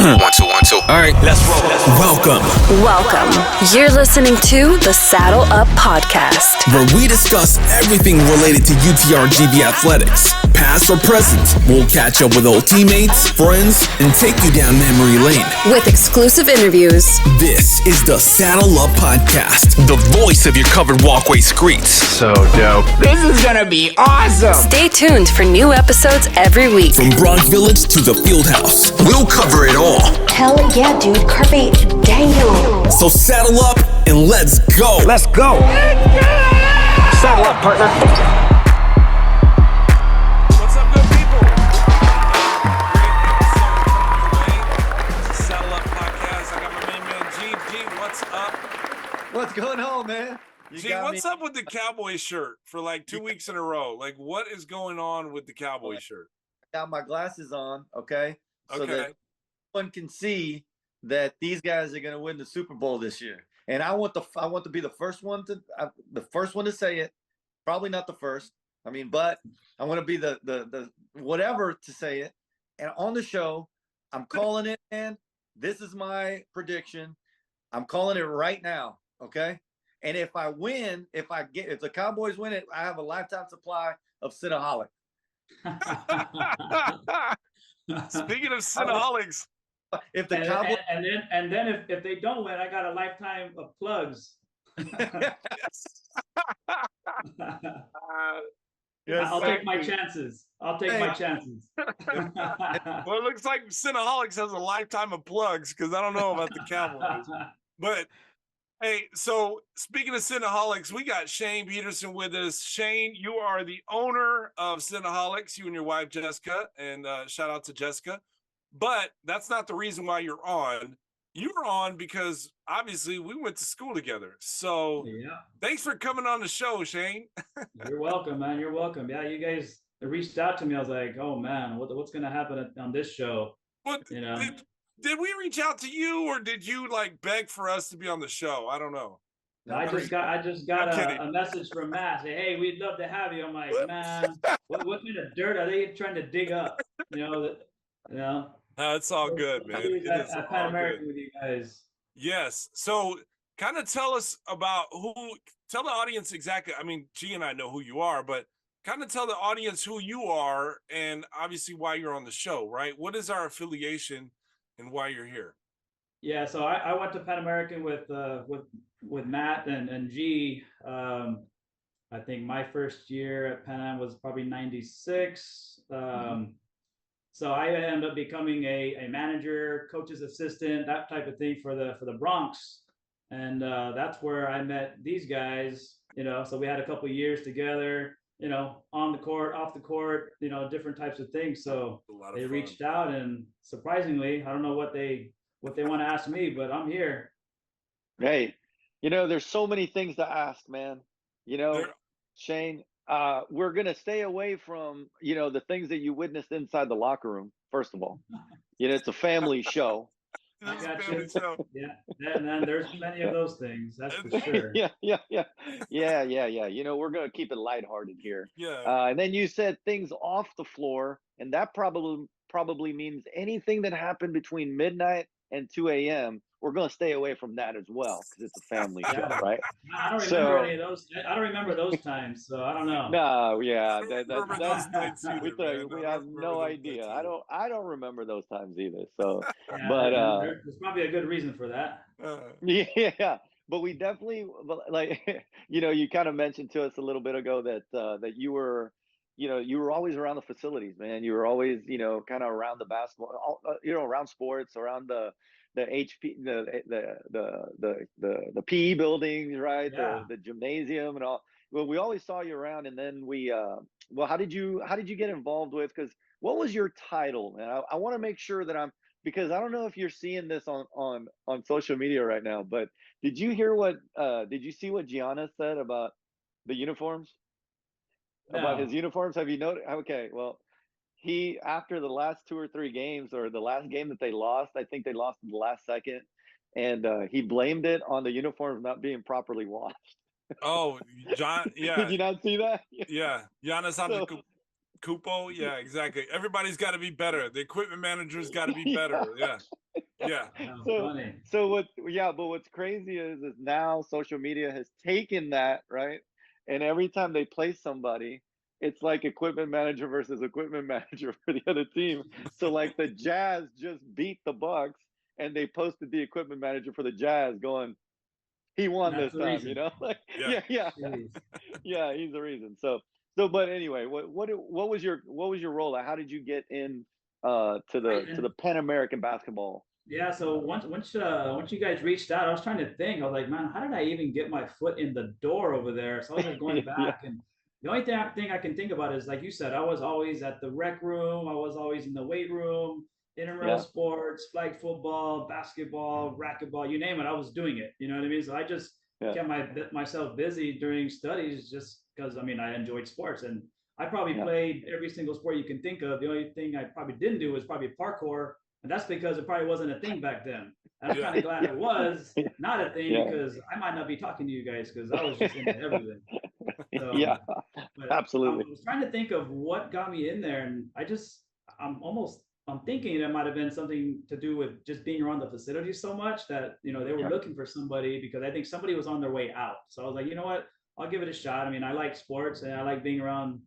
One, two, one, two. All right, let's roll. Welcome. You're listening to the Saddle Up Podcast, where we discuss everything related to UTRGV athletics. Past or present, we'll catch up with old teammates, friends, and take you down memory lane. with exclusive interviews. This is the Saddle Up Podcast. The voice of your covered walkway streets. So dope. This is gonna be awesome. Stay tuned for new episodes every week. From Bronx Village to the Fieldhouse, We'll cover it all. Hell yeah, dude. Carpe diem. so saddle up and let's go. Let's go. Saddle up, partner. What's up, good people? Great Saddle Up Podcast. I got my main man, G. G, what's up? What's going on, man? G, what's up with the cowboy shirt for like 2 weeks in a row? Like, what is going on with the cowboy shirt? Got my glasses on, okay? So Okay. that one can see that these guys are going to win the Super Bowl this year. And I want to be the first one to say it. Probably not the first. I mean, but I want to be the whatever to say it. And on the show, I'm calling it, man. This is my prediction. I'm calling it right now, okay? And if I win, if the Cowboys win it, I have a lifetime supply of Cinnaholic. Speaking of Cinnaholics, If the Cowboys and then if they don't win, I got a lifetime of plugs. I'll take my chances. well, it looks like Cinnaholics has a lifetime of plugs because I don't know about the Cowboys. But hey, so speaking of Cinnaholics, we got Shane Pederson with us. Shane, you are the owner of Cinnaholics, you and your wife Jessica, and shout out to Jessica. But that's not the reason why you're on. You're on because obviously we went to school together. So Yeah, thanks for coming on the show, Shane. you're welcome, man. You're welcome. Yeah, you guys reached out to me. I was like, oh man, what's gonna happen on this show? What You know. did we reach out to you, or did you like beg for us to be on the show? I don't know. I just got I'm kidding. a message from Matt. Say, hey, we'd love to have you. I'm like, man, what kind of dirt are they trying to dig up? You know. It's all good, man. It is At all Pan American good. with you guys. Yes. So kind of tell us about tell the audience exactly. I mean, G and I know who you are, but kind of tell the audience who you are and obviously why you're on the show, right? What is our affiliation and why you're here? Yeah, so I went to Pan American with Matt and G. I think my first year at Pan Am was probably 96. So I ended up becoming a manager, coach's assistant, that type of thing for the Bronx. And that's where I met these guys, so we had a couple of years together, on the court, off the court, different types of things. So A lot of they fun. reached out, and surprisingly, I don't know what they want to ask me, but I'm here. Hey, there's so many things to ask, man. There- Shane, we're gonna stay away from the things that you witnessed inside the locker room. First of all, it's a family show. I This is a got family you. show. Yeah, and then there's many of those things, that's for sure. Yeah. We're gonna keep it lighthearted here. Yeah. And then you said things off the floor, and that probably means anything that happened between midnight and 2 a.m. We're gonna stay away from that as well because it's a family show, Yeah. right? I don't remember So- any of those. I don't remember those times, so I don't know. No, yeah, I don't remember those nights either, man. we I have don't remember no those idea. nights I don't remember those times either. So, Yeah, but there's probably a good reason for that. yeah, but we definitely like you kind of mentioned to us a little bit ago that you were always around the facilities, man. You were always kind of around the basketball, around sports, around the HP, the PE buildings, right? Yeah. The gymnasium and all. Well, we always saw you around, and then how did you get involved with? Because what was your title, man? I want to make sure that because I don't know if you're seeing this on social media right now, but did you see what Giannis said about the uniforms? About No. his uniforms? Have you noticed? Okay, well, he, after the last 2 or 3 games, or the last game that they lost, I think they lost in the last second, and he blamed it on the uniforms not being properly washed. Oh, John. Yeah. Did you not see that? Yeah. Giannis So- Cupo. Yeah, exactly. Everybody's got to be better. The equipment manager's got to be better. Yeah. Yeah. Oh, So, funny. so what? Yeah, but what's crazy is now social media has taken that, right, and every time they play somebody, it's like equipment manager versus equipment manager for the other team. So like the Jazz just beat the Bucks, and they posted the equipment manager for the Jazz, going, he won That's this the time, you reason. know? Like, Yeah. yeah, Jeez. yeah, he's the reason. So, but anyway, what was your role? Like, how did you get in to Right. the Pan American basketball? Yeah, so once you guys reached out, I was trying to think. I was like, man, how did I even get my foot in the door over there? So I was just going Yeah, back, and the only thing I can think about is, like you said, I was always at the rec room, I was always in the weight room, intramural yeah, sports, flag football, basketball, racquetball, you name it, I was doing it. You know what I mean? So I just yeah, kept myself busy during studies, just because I mean I enjoyed sports, and I probably yeah, played every single sport you can think of. The only thing I probably didn't do was probably parkour, and that's because it probably wasn't a thing back then. And I'm Yeah. kind of glad it was not a thing, yeah, because I might not be talking to you guys because I was just into everything. yeah, So, but I absolutely. was trying to think of what got me in there, and I'm thinking it might have been something to do with just being around the facility so much that they were Yeah, looking for somebody, because I think somebody was on their way out. So I was like, you know what, I'll give it a shot. I mean, I like sports and I like being around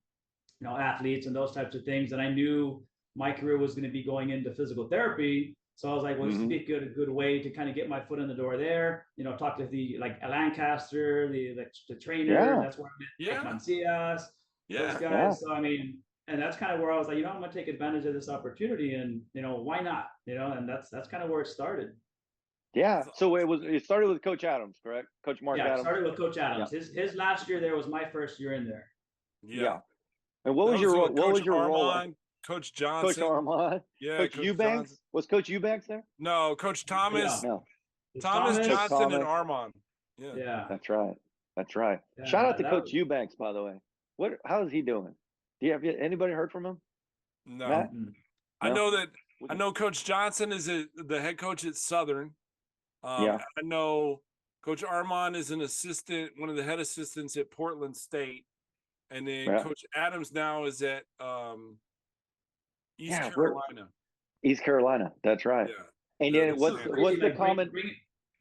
athletes and those types of things. And I knew my career was going to be going into physical therapy. So I was like, well, this would hmm, be a good way to kind of get my foot in the door there. Talk to the like Lancaster, the trainer. yeah, That's where I met Yeah. Mike Mancias, those Yeah. yeah, guys. So I mean, and that's kind of where I was like, I'm going to take advantage of this opportunity, and why not? And that's kind of where it started. yeah. That's So awesome. it started with Coach Adams, correct? Coach Mark Yeah, it Adams. started with Coach Yeah, Adams. His last year there was my first year in there. Yeah. yeah. And what That was was your with what Coach was your role? Armand, Coach Coach Johnson. Armand, Yeah, Coach Coach Eubanks, Johnson. was Coach Eubanks there? No, Coach Thomas, Yeah, No, it's Thomas Coach Thomas. Johnson and Thomas. Armand. Yeah. Yeah, That's right. That's right. yeah, Shout out to that Coach was. Eubanks, by the way. How is he doing? Have anybody heard from him? No. Matt? Mm-mm. I No. know that I know Coach Johnson is the head coach at Southern. Yeah. I know Coach Armand is an assistant, one of the head assistants at Portland State. And then Yeah. Coach Adams now is at East Yeah. Carolina. East Carolina. That's right. Yeah. And Yeah, then It's so yeah. what's crazy, the like common?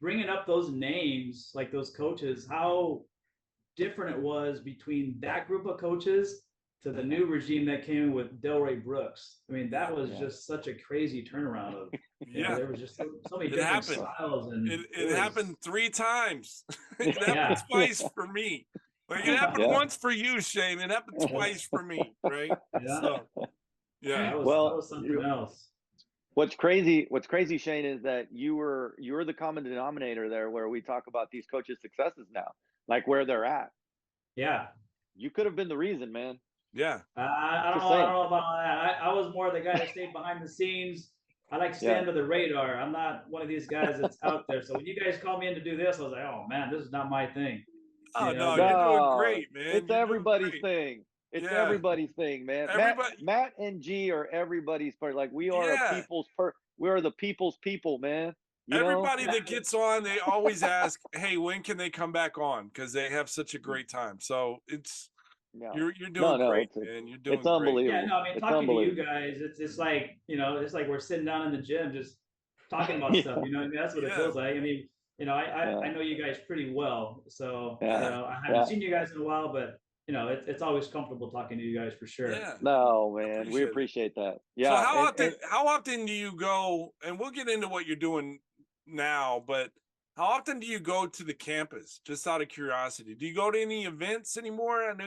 bringing up those names, like those coaches, how different it was between that group of coaches to the new regime that came in with Delray Brooks. I mean, that was Yeah. just such a crazy turnaround of, Yeah. there was just so many It different happened. styles, and It happened 3 times. It happened Yeah. twice for me. Like it happened Yeah. once for you, Shane. It happened twice for me, right? Yeah, So yeah. that Well, was something else. what's crazy, Shane, is that you're the common denominator there, where we talk about these coaches' successes now, like where they're at. Yeah. You could have been the reason, man. Yeah. I don't Just know. I saying. don't know about that. I was more the guy that stayed behind the scenes. I like to stay Yeah. under the radar. I'm not one of these guys that's out there. So when you guys called me in to do this, I was like, oh man, this is not my thing. Oh no, but- you're doing No, great, man. it's You're doing everybody's great. thing. It's Yeah. everybody's thing, man. Everybody- Matt and G are everybody's part. Like we are Yeah. we are the people's people, man. You know? Everybody that gets on, they always ask, "Hey, when can they come back on?" Because they have such a great time. So it's Yeah. you're doing No, great, it's man. You're doing it's great. unbelievable. Yeah, no, I mean, It's talking to you unbelievable. guys, it's like, it's like we're sitting down in the gym just talking about Yeah. stuff. You know what I mean? That's what it Yeah. feels like. I mean, Yeah. I know you guys pretty well. So, Yeah. I haven't Yeah. seen you guys in a while, but it's always comfortable talking to you guys for sure. Yeah. No, man, we appreciate it. appreciate that. So Yeah. how often do you go? And we'll get into what you're doing now, but how often do you go to the campus? Just out of curiosity, do you go to any events anymore? I know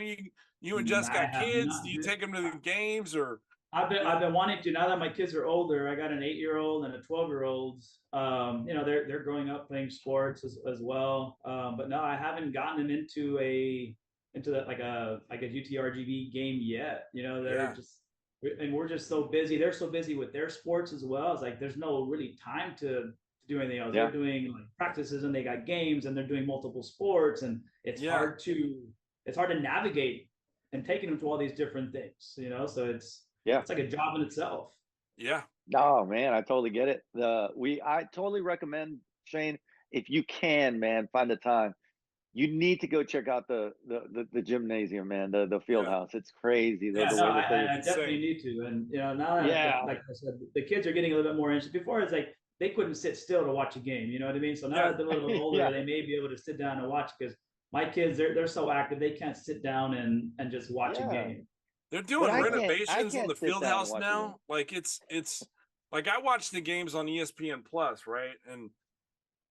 you and Jess I got have kids. not Do you been- take them to the games or? I've been wanting to, now that my kids are older. I got an 8-year-old and a 12-year-old. They're growing up playing sports as well. But no, I haven't gotten them into that like a UTRGV game yet. They're Yeah. just, and we're just so busy. They're so busy with their sports as well. It's like there's no really time to do anything else. Yeah. They're doing like practices and they got games and they're doing multiple sports, and it's Yeah. hard to navigate and taking them to all these different things. So it's like a job in itself. Yeah. Oh man, I totally get it. I totally recommend, Shane, if you can, man, find the time. You need to go check out the gymnasium, man, the field Yeah. house. It's crazy. The Yeah, way no, that I definitely Insane. need to. And now that, Yeah. like I said, the kids are getting a little bit more interested. Before it's like they couldn't sit still to watch a game. You know what I mean? So now that they're a little bit older, they may be able to sit down and watch, because my kids, they're so active, they can't sit down and just watch a game. They're doing I renovations on can't the sit field down and house watch a now. game. Like it's like I watch the games on ESPN Plus, right? And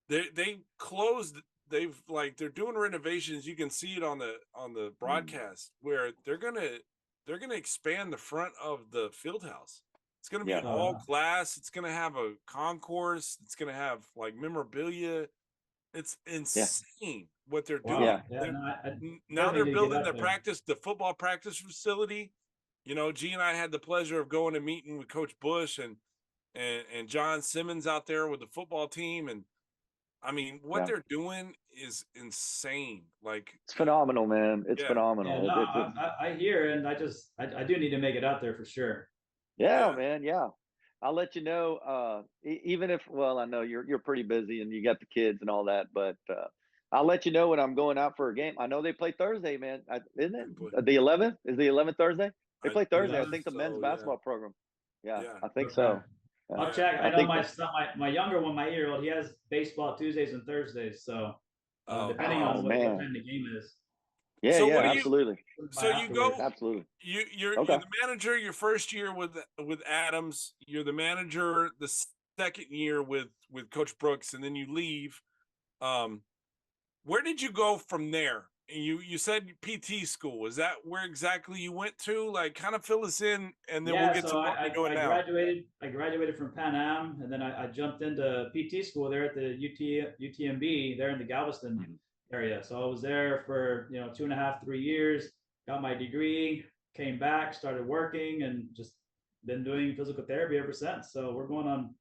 they closed. They're doing renovations. You can see it on the broadcast where they're gonna expand the front of the field house. It's gonna be all glass. It's gonna have a concourse. It's gonna have like memorabilia. It's insane what they're doing. Now they're building the football practice facility. You know, G and I had the pleasure of going and meeting with Coach Bush and John Simmons out there with the football team. And I mean, what they're doing is insane. Like, it's phenomenal, man. It's phenomenal. Yeah, no, I hear, and I do need to make it out there for sure. Yeah, man. Yeah. I'll let you know. Even if, well, I know you're pretty busy and you got the kids and all that, but I'll let you know when I'm going out for a game. I know they play Thursday, man. Isn't it the 11th? Is the 11th Thursday? They play Thursday. I think the men's basketball program. Yeah, I think so. I'll check. I know my son, my younger one, my 8-year-old, he has baseball Tuesdays and Thursdays. So depending on what time the game is. Yeah, so absolutely. So you go, absolutely. You're the manager your first year with Adams. You're the manager the second year with Coach Brooks, and then you leave. Where did you go from there? You said PT school. Is that where exactly you went to? Like, kind of fill us in, and then we'll get to what you're doing now. I graduated from Pan Am, and then I jumped into PT school there at the UTMB there in the Galveston area. So I was there for 2.5, 3 years. Got my degree, came back, started working, and just been doing physical therapy ever since. So we're going on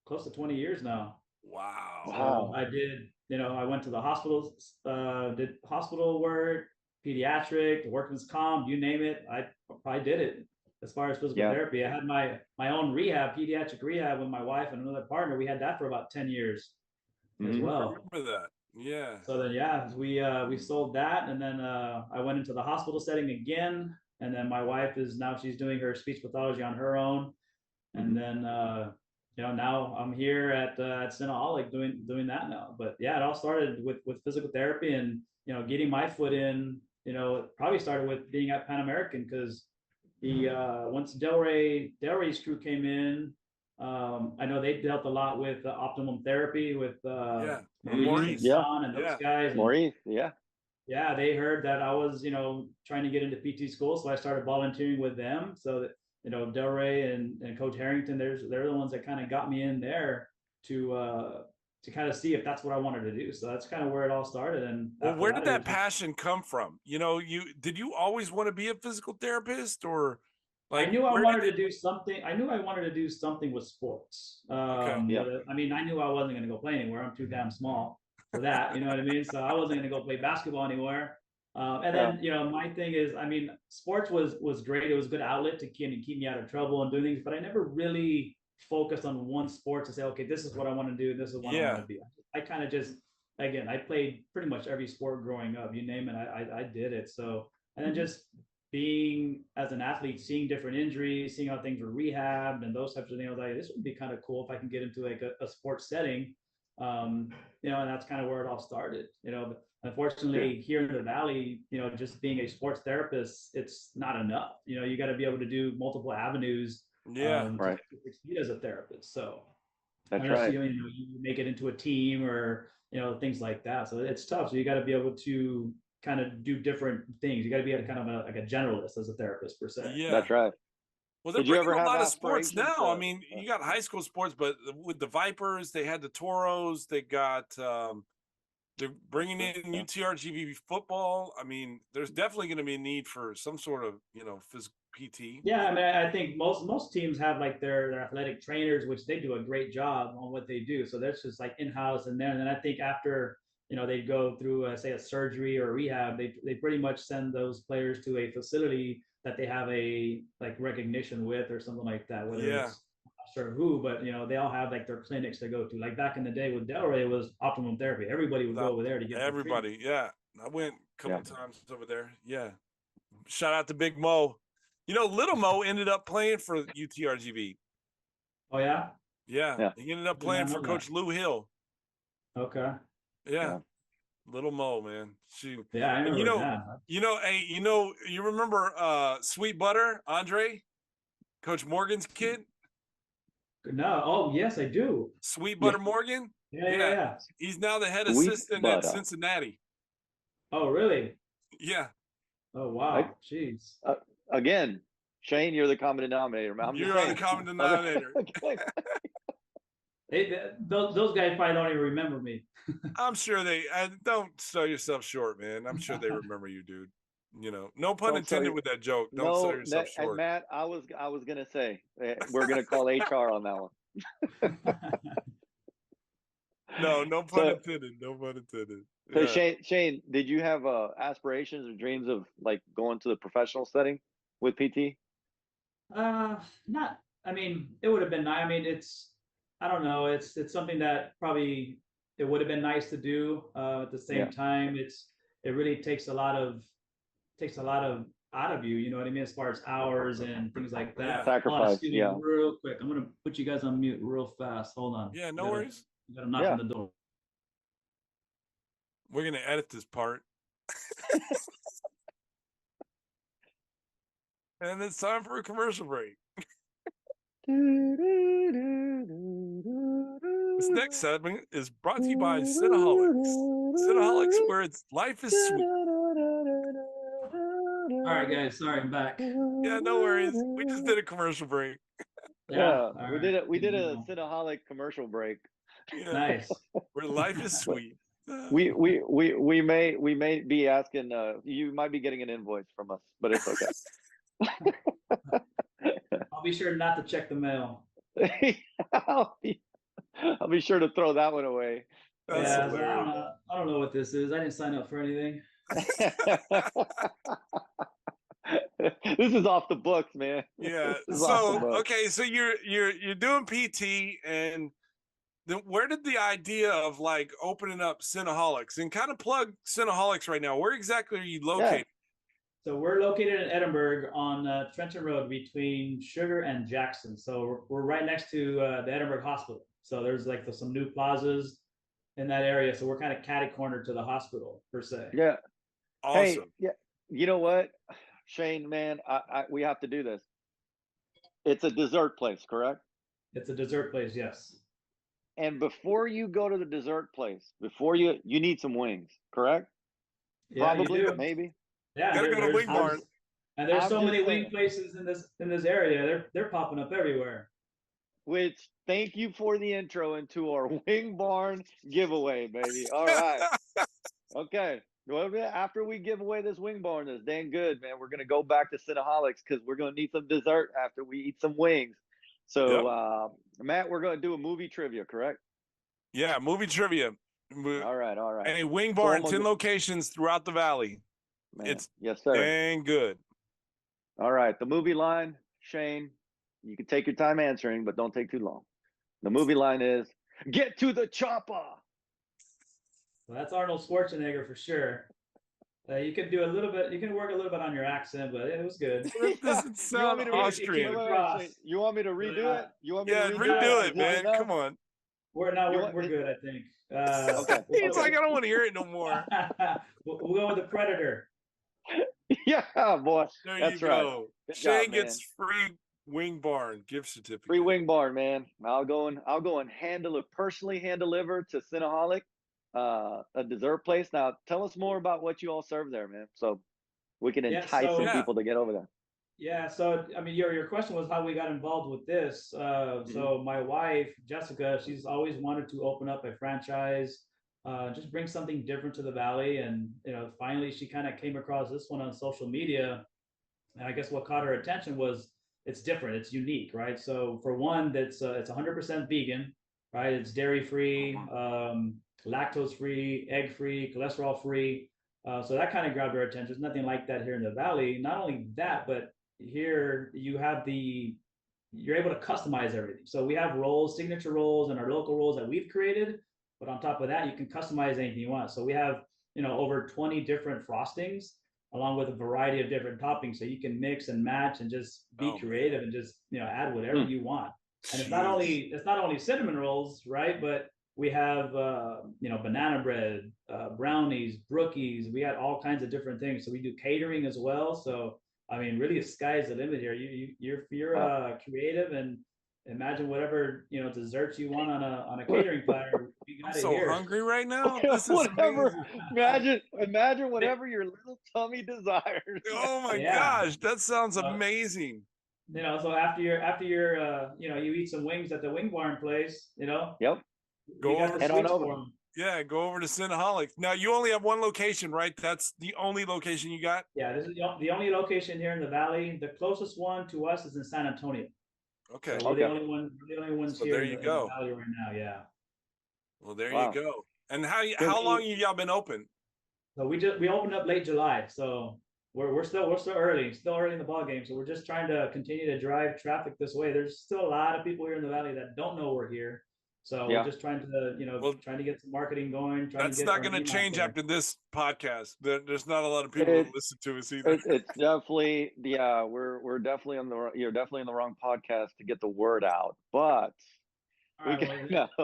close to 20 years now. Wow. So I did. I went to the hospitals, did hospital work, pediatric, workman's comp, you name it. I did it. As far as physical therapy, I had my own rehab, pediatric rehab with my wife and another partner. We had that for about 10 years as well. I remember that. Yeah. So then, we sold that, and then I went into the hospital setting again. And then my wife she's doing her speech pathology on her own, and then now I'm here at Cinnaholic doing that now. But yeah, it all started with physical therapy and getting my foot in. It probably started with being at Pan American, because once Delray's crew came in, I know they dealt a lot with optimum therapy with Maurice, and those guys. Maurice, they heard that I was trying to get into PT school, so I started volunteering with them. So that Delray and Coach Harrington, they're the ones that kind of got me in there to kind of see if that's what I wanted to do. So that's kind of where it all started. And where did that passion come from? Did you always want to be a physical therapist, or like I knew I wanted to do something. I knew I wanted to do something with sports. I mean, I knew I wasn't going to go play anywhere. I'm too damn small for that. You know what I mean? So I wasn't going to go play basketball anywhere. And then, my thing is, I mean, sports was great. It was a good outlet to keep me out of trouble and do things, but I never really focused on one sport to say, okay, this is what I want to do. This is what I want to be. I kind of just, again, I played pretty much every sport growing up, you name it. I did it. So, and then just being as an athlete, seeing different injuries, seeing how things were rehabbed and those types of things, I was like, this would be kind of cool if I can get into like a sports setting. And that's kind of where it all started, but unfortunately here in the Valley, just being a sports therapist, it's not enough. You got to be able to do multiple avenues to succeed as a therapist. So that's right. You make it into a team or things like that. So it's tough. So you got to be able to kind of do different things. You got to be kind of like a generalist as a therapist per se. Yeah, that's right. Well, they're bringing a lot of sports now. I mean, you got high school sports, but with the Vipers, they had the Toros. They got they're bringing in UTRGV football. I mean, there's definitely going to be a need for some sort of physical PT. Yeah, I mean, I think most teams have like their athletic trainers, which they do a great job on what they do. So that's just like in-house and there. And then I think after they go through say a surgery or rehab, they pretty much send those players to a facility that they have a like recognition with or something like that. Whether it's I'm not sure who, but they all have like their clinics to go to. Like back in the day with Delray, it was optimum therapy. Everybody would go over there to get everybody. Yeah, I went a couple times over there. Yeah, shout out to Big Mo. Little Mo ended up playing for UTRGV. Oh yeah. Yeah, Yeah. he ended up Did not playing know for that. Coach Lou Hill. Okay. Yeah, little Mo, man. Shoot. Yeah, I And remember. hey, you remember Sweet Butter, Andre, Coach Morgan's kid? No. Oh, yes, I do. Sweet Yeah. Butter Morgan? Yeah. He's now the head Sweet assistant Butter. at Cincinnati. Oh, really? Yeah. Oh, wow. Jeez. Again, Shane, you're the common denominator, man. I'm You're just on saying. the common denominator. Those guys probably don't even remember me. I'm sure don't sell yourself short, man. I'm sure they remember you, dude. No pun Don't sell intended your- with that joke. Don't sell No, yourself and short. Matt, I was gonna say we're gonna call HR on that one. No pun intended. No pun intended. So Yeah. Shane, did you have aspirations or dreams of like going to the professional setting with PT? Not. I mean, it would have been nice. I mean, I don't know. It's something that probably it would have been nice to do. At the same time, it really takes a lot of out of you. You know what I mean, as far as hours and things like that. Sacrifice. Excuse me, real quick. I'm gonna put you guys on mute real fast. Hold on. Yeah, no worries. You gotta knock on the door. We're gonna edit this part. And it's time for a commercial break. This next segment is brought to you by Cinnaholics. Cinnaholics, where life is sweet. All right, guys. Sorry, I'm back. Yeah, no worries. We just did a commercial break. Yeah, all we right. did a Cinnaholic commercial break. Yeah. Nice. Where life is sweet. We may be asking. You might be getting an invoice from us, but it's okay. I'll be sure not to check the mail. I'll be sure to throw that one away. That's I hilarious. don't know what this is. I didn't sign up for anything. This is off the books, man. Yeah. This is off the So books. okay, so you're doing PT, and then where did the idea of like opening up Cinnaholics, and kind of plug Cinnaholics right now? Where exactly are you located? So we're located in Edinburg on Trenton Road between Sugar and Jackson. So we're right next to the Edinburg Hospital. So there's like some new plazas in that area. So we're kind of catty corner to the hospital per se. Yeah. Awesome. Hey, yeah. You know what, Shane, man, we have to do this. It's a dessert place, correct? It's a dessert place, yes. And before you go to the dessert place, before you need some wings, correct? Yeah, Probably, you do. maybe. Yeah, Gotta go to Wing Barn. And there's I'm so just many saying. wing places in this area. They're popping up everywhere. Which, thank you for the intro into our Wing Barn giveaway, baby. All right. Okay. Well, after we give away this Wing Barn that's dang good, man, we're gonna go back to Cinnaholics because we're gonna need some dessert after we eat some wings. So, Matt, we're gonna do a movie trivia, correct? Yeah, movie trivia. All right. And a Wing Barn, 10 locations throughout the valley. Man, It's yes, sir. dang good. All right. The movie line, Shane, you can take your time answering, but don't take too long. The movie line is "Get to the chopper." Well, that's Arnold Schwarzenegger for sure. You can do a little bit. You can work a little bit on your accent, but it was good. It doesn't sound Austrian. Wait, you want me to redo it? You want me Yeah, to redo it, Is man. enough? Come on. We're good, I think. Okay. He's like, I don't want to hear it no more. We'll go with the Predator. Yeah, boy. There That's you right. go. Good Shane job, gets free Wing Barn gift certificate. Free Wing Barn, man. I'll go and personally hand deliver to Cinnaholic, a dessert place. Now, tell us more about what you all serve there, man, so we can entice some people to get over there. Yeah, so I mean, your question was how we got involved with this. So my wife Jessica, she's always wanted to open up a franchise, just bring something different to the valley, and finally she kind of came across this one on social media, and I guess what caught her attention was it's different, it's unique, right? So for one, it's 100% vegan, right? It's dairy free, lactose free, egg free, cholesterol free. So that kind of grabbed our attention. There's nothing like that here in the valley. Not only that, but here you have you're able to customize everything. So we have rolls, signature rolls, and our local rolls that we've created. But on top of that, you can customize anything you want. So we have, over 20 different frostings, along with a variety of different toppings. So you can mix and match and just be creative and just, add whatever you want. And it's not only cinnamon rolls, right? But we have banana bread, brownies, brookies. We had all kinds of different things. So we do catering as well. So I mean, really, the sky's the limit here. You're creative, and imagine whatever desserts you want on a catering platter. We got I'm it so here. hungry right now. This is Whatever. amazing. Imagine whatever your little tummy desires. Oh my Yeah. gosh, that sounds amazing. So after you eat some wings at the Wing Barn place, Yep. you Go got over- the Head on sweets over. for 'em. Yeah, go over to Cinnaholic. Now you only have one location, right? That's the only location you got. Yeah, this is the only location here in the valley. The closest one to us is in San Antonio. Okay. So we're the only ones So here there in you the go. valley right now. Yeah. Well, there Wow. you go. And how long have y'all been open? So we opened up late July. So we're still early in the ball game. So we're just trying to continue to drive traffic this way. There's still a lot of people here in the valley that don't know we're here. So Yeah. we're just trying to trying to get some marketing going. That's not going to change after this podcast. There's not a lot of people that listen to us either. It's definitely we're definitely you're definitely on the wrong podcast to get the word out. But All right, well,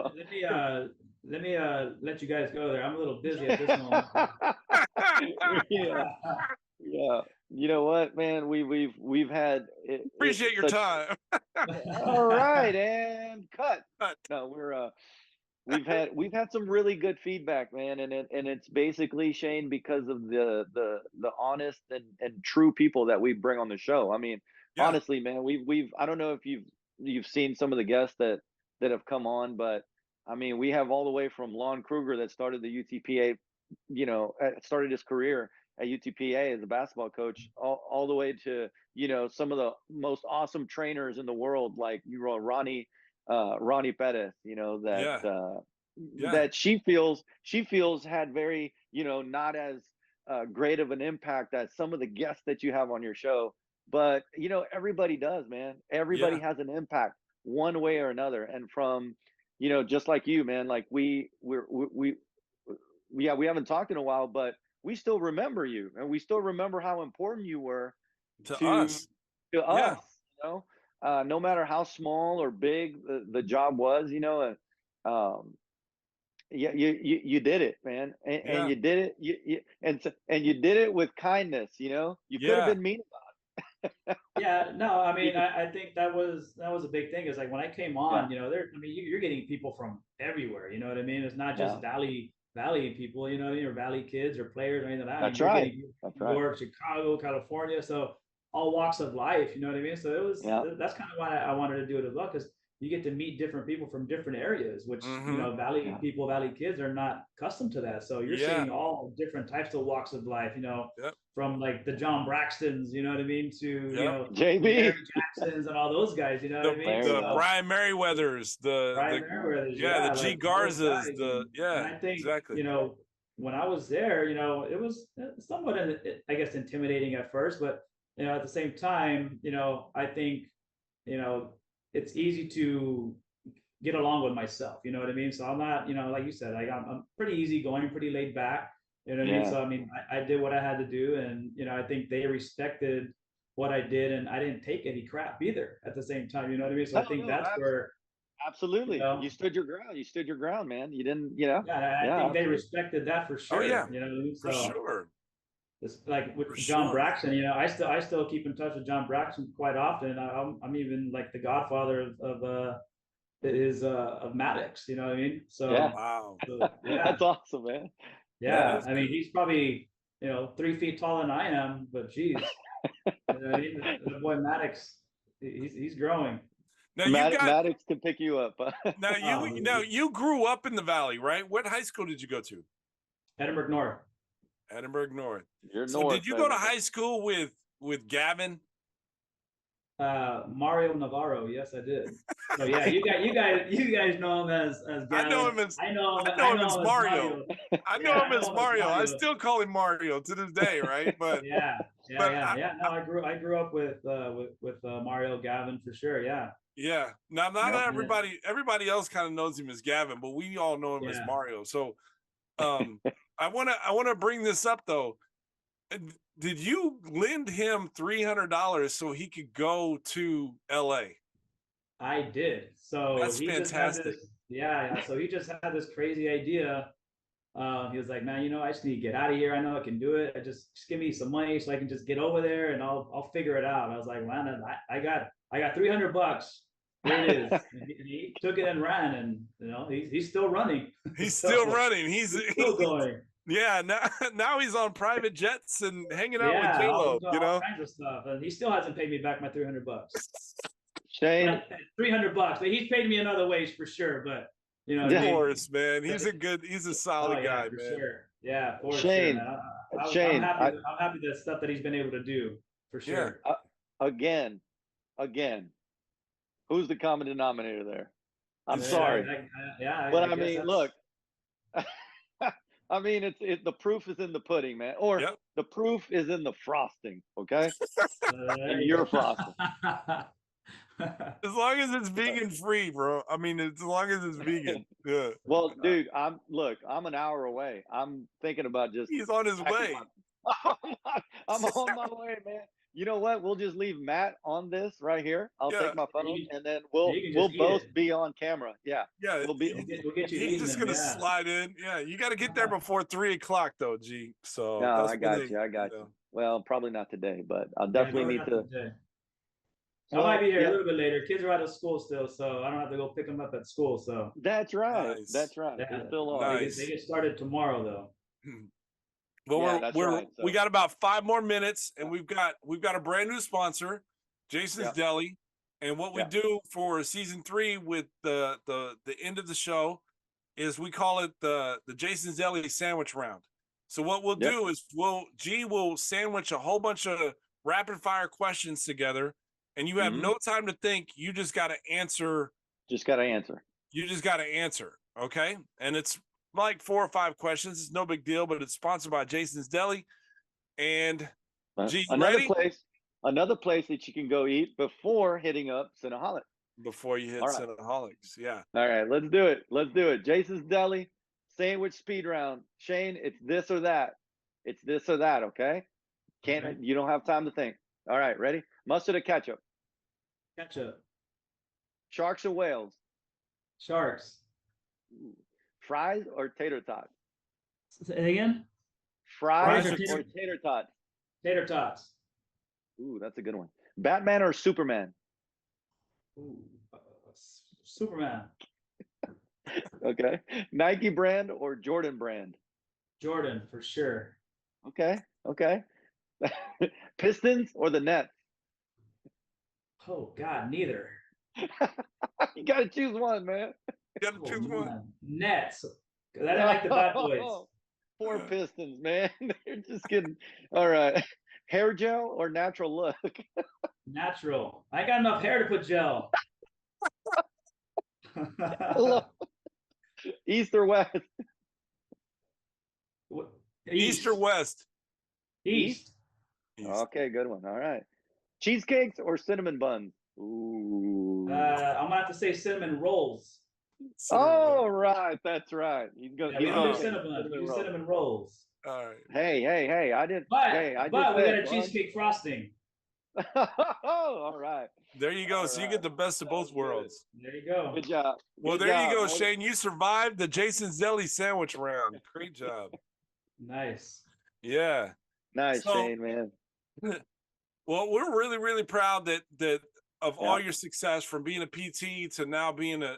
let me let you guys go there. I'm a little busy at this moment. yeah. You know what, man? We've had Appreciate your time. All right, and cut. Cut. No, we've had some really good feedback, man, and it's basically, Shane, because of the honest and true people that we bring on the show. I mean, Yeah. honestly, man, we've I don't know if you've seen some of the guests that have come on, but I mean, we have all the way from Lon Kruger that started the UTPA, started his career at UTPA as a basketball coach, all the way to some of the most awesome trainers in the world, like Ronnie Pederson, that she feels had very not as great of an impact as some of the guests that you have on your show, but everybody does, man. Everybody has an impact one way or another, and from just like you, man, like we haven't talked in a while, but we still remember you, and we still remember how important you were to us. No matter how small or big the job was, you did it, man, and you did it, and you did it with kindness. You could have been mean about it. Yeah, no, I mean, I think that was a big thing. Is like when I came on, you're getting people from everywhere. You know what I mean? It's not just Valley people, or Valley kids or players or anything like that. That's right. New York, Chicago, California, so all walks of life. You know what I mean? So it was that's kind of why I wanted to do it as well, because you get to meet different people from different areas, which Valley people, Valley kids are not accustomed to that. So you're seeing all different types of walks of life. From like the John Braxtons, you know what I mean, to JB Barry Jacksons and all those guys. You know what I mean? The Brian Merriweathers, the G Garzas, And I think exactly. When I was there, it was somewhat, I guess, intimidating at first, but at the same time, I think it's easy to get along with myself. You know what I mean? So I'm not, like you said, I'm pretty easygoing, pretty laid back. You know what I mean? So I mean, I did what I had to do, and I think they respected what I did, and I didn't take any crap either at the same time. You know what I mean? So I think that's where absolutely you stood your ground. You stood your ground, man. You didn't, Yeah, I think they respected that for sure. Oh yeah, you know what I mean? For sure. It's like with John Braxton, I still keep in touch with John Braxton quite often. I'm even like the godfather of Maddox. You know what I mean? So wow, that's awesome, man. Yeah, I mean, he's probably 3 feet taller than I am, but geez, the boy Maddox, he's growing. Now Maddox can pick you up. Now you grew up in the Valley, right? What high school did you go to? Edinburg North. Edinburg North. You're so north, did you go to high school with Gavin? Mario Navarro, yes, I did. So yeah, you guys know him as Gavin. I know him as Mario. I know him as Mario. I still call him Mario to this day, right? But yeah. No, I grew up with Mario Gavin for sure. Yeah. Yeah. Now not everybody else kind of knows him as Gavin, but we all know him as Mario. So I wanna bring this up though. Did you lend him $300 so he could go to LA? I did. So That's he just had fantastic. this, yeah. So he just had this crazy idea. He was like, man, I just need to get out of here. I know I can do it. Just give me some money so I can just get over there and I'll figure it out. And I was like, man, I got $300. Here it is. And he took it and ran, and he's still running. He's So, still running. He's still going. Yeah, now he's on private jets and hanging out with Yeah, J-Lo, all kinds of stuff. And he still hasn't paid me back my $300. Shane, $300, but he's paid me in other ways for sure. But Of course, man. He's a solid yeah, guy, for man. sure. Yeah, for Shane, sure. Man. Shane, I'm happy that stuff that he's been able to do for sure. again, who's the common denominator there? I'm sorry, but I mean, look, I mean, it's the proof is in the pudding, man, or the proof is in the frosting. Okay, and you're frosting. As long as it's vegan free, bro. I mean, as long as it's vegan. Yeah. Well, dude, I'm an hour away. I'm thinking about just. He's on his way. I'm on my way, man. You know what? We'll just leave Matt on this right here. I'll take my phone, and then we'll both be on camera. Yeah. Yeah. We'll get you. He's just gonna slide in. Yeah. You got to get there before 3:00 though, G. So. No, I got you. Well, probably not today, but I'll definitely need to. I might be here a little bit later. Kids are out of school still, so I don't have to go pick them up at school. So that's right. Nice. That's right. Yeah. They're still on. Nice. They get started tomorrow, though. Well, we got about 5 more minutes, and we've got a brand new sponsor, Jason's Deli, and what we do for season 3 with the end of the show is we call it the Jason's Deli sandwich round. So what we'll do is we'll sandwich a whole bunch of rapid fire questions together, and you have no time to think. You just got to answer. You just got to answer. Okay, and it's like 4 or 5 questions. It's no big deal, but it's sponsored by Jason's Deli. And another place that you can go eat before hitting up Cinnaholic. Before you hit Cinnaholics, yeah. All right, let's do it. Jason's Deli sandwich speed round. Shane, it's this or that. Okay? You don't have time to think. All right, ready? Mustard or ketchup? Ketchup. Sharks or whales? Sharks. Fries or tater tots? Say it again? Fries or tater tots? Tater tots. Ooh, that's a good one. Batman or Superman? Ooh, Superman. Okay. Nike brand or Jordan brand? Jordan, for sure. Okay. Pistons or the Nets? Oh, God, neither. You got to choose one, man. You got to choose one. Nets. Because I didn't like the bad boys. Poor Pistons, man. They're just kidding. All right. Hair gel or natural look? Natural. I got enough hair to put gel. East or west? East or west? East. Okay, good one. All right. Cheesecakes or cinnamon buns? Ooh. I'm gonna have to say cinnamon rolls. Oh, right. That's right. We don't do cinnamon. We do cinnamon rolls. All right. Hey, I didn't. But we got a cheesecake frosting. All right. There you go. So you get the best of both worlds. There you go. Good job. Well, there you go, Shane. You survived the Jason's Deli sandwich round. Great job. Nice. Yeah. Nice, Shane, man. Well, we're really, really proud that of all your success, from being a PT to now being an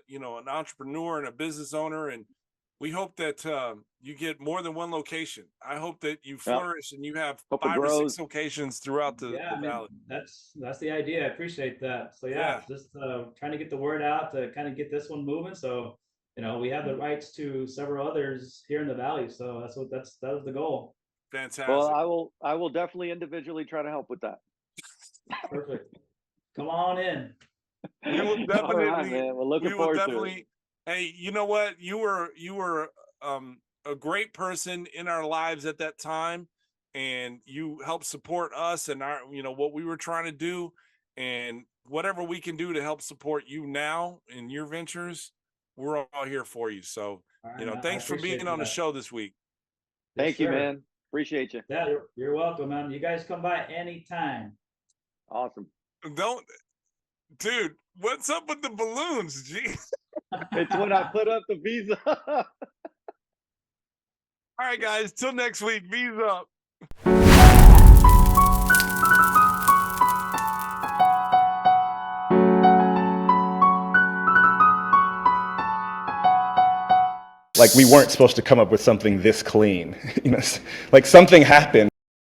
entrepreneur and a business owner, and we hope that you get more than one location. I hope that you flourish and you have 5 or 6 locations throughout the valley. That's the idea. I appreciate that. So just trying to get the word out to kind of get this one moving. So we have the rights to several others here in the valley. So that was the goal. Fantastic. Well, I will definitely individually try to help with that. Perfect. Come on in. We will definitely. All right, man. We're looking forward to it. Hey, you know what? You were a great person in our lives at that time, and you helped support us and our what we were trying to do, and whatever we can do to help support you now in your ventures, we're all here for you. So thanks for being on the show this week. Thank you, man. Appreciate you. Yeah, you're welcome, man. You guys come by anytime. Awesome. Dude, What's up with the balloons, G? It's when I put up the visa. All right, guys. Till next week. V's up. Like we weren't supposed to come up with something this clean, like something happened.